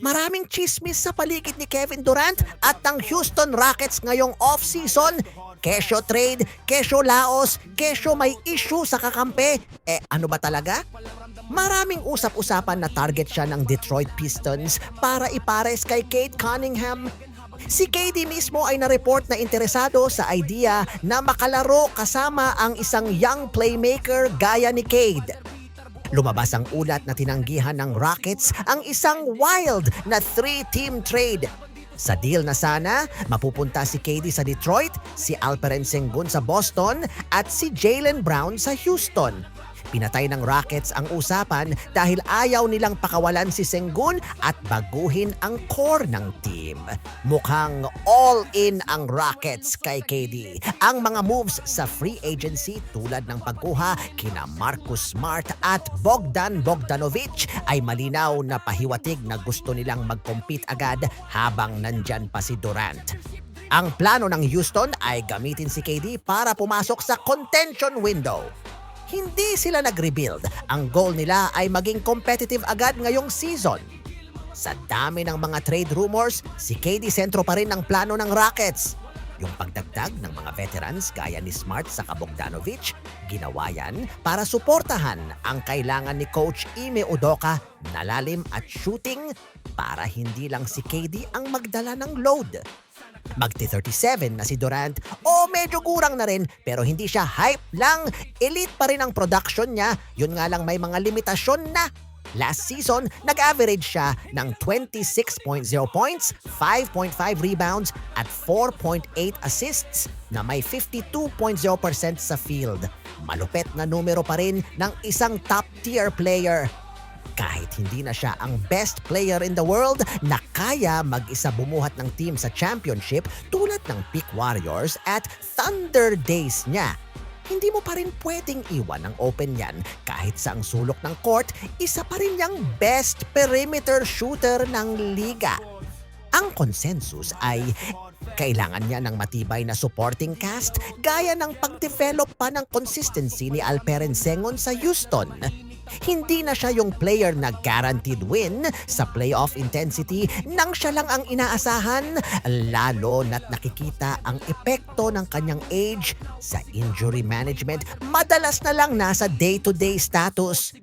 Maraming chismis sa paligid ni Kevin Durant at ng Houston Rockets ngayong off-season. Kesyo trade, kesyo laos, kesyo may issue sa kakampi. Ano ba talaga? Maraming usap-usapan na target siya ng Detroit Pistons para ipares kay Cade Cunningham. Si KD mismo ay na-report na interesado sa idea na makalaro kasama ang isang young playmaker gaya ni Cade. Lumabas ang ulat na tinanggihan ng Rockets ang isang wild na 3-team trade. Sa deal na sana, mapupunta si KD sa Detroit, si Alperen Sengun sa Boston at si Jaylen Brown sa Houston. Pinatay ng Rockets ang usapan dahil ayaw nilang pakawalan si Sengun at baguhin ang core ng team. Mukhang all-in ang Rockets kay KD. Ang mga moves sa free agency tulad ng pagkuha kina Marcus Smart at Bogdan Bogdanovic ay malinaw na pahiwatig na gusto nilang mag-compete agad habang nandyan pa si Durant. Ang plano ng Houston ay gamitin si KD para pumasok sa contention window. Hindi sila nag-rebuild. Ang goal nila ay maging competitive agad ngayong season. Sa dami ng mga trade rumors, si KD sentro pa rin ang plano ng Rockets. Yung pagdagdag ng mga veterans gaya ni Smart sa Bogdanovic, ginawa yan para suportahan ang kailangan ni Coach Ime Udoka na lalim at shooting para hindi lang si KD ang magdala ng load. Magti-37 na si Durant o medyo kurang na rin pero hindi siya hype lang. Elite pa rin ang production niya, yun nga lang may mga limitasyon na. Last season, nag-average siya ng 26.0 points, 5.5 rebounds at 4.8 assists na may 52.0% sa field. Malupet na numero pa rin ng isang top-tier player. Kahit hindi na siya ang best player in the world na kaya mag-isa bumuhat ng team sa championship tulad ng Peak Warriors at Thunder days niya. Hindi mo pa rin pwedeng iwan ang open yan kahit sa ang sulok ng court, isa pa rin niyang best perimeter shooter ng liga. Ang consensus ay kailangan niya ng matibay na supporting cast gaya ng pag-develop pa ng consistency ni Alperen Sengun sa Houston. Hindi na siya yung player na guaranteed win sa playoff intensity nang siya lang ang inaasahan, lalo na't nakikita ang epekto ng kanyang age sa injury management, madalas na lang nasa day-to-day status.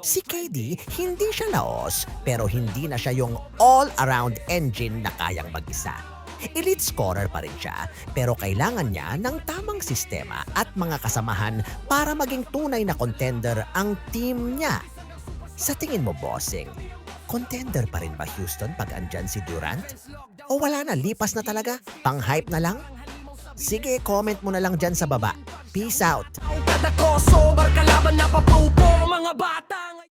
Si KD, hindi siya laos pero hindi na siya yung all-around engine na kayang mag-isa. Elite scorer pa rin siya pero kailangan niya ng tamang sistema at mga kasamahan para maging tunay na contender ang team niya. Sa tingin mo, bossing, contender pa rin ba Houston pag andyan si Durant? O wala na, lipas na talaga? Pang-hype na lang? Sige, comment mo na lang dyan sa baba. Peace out!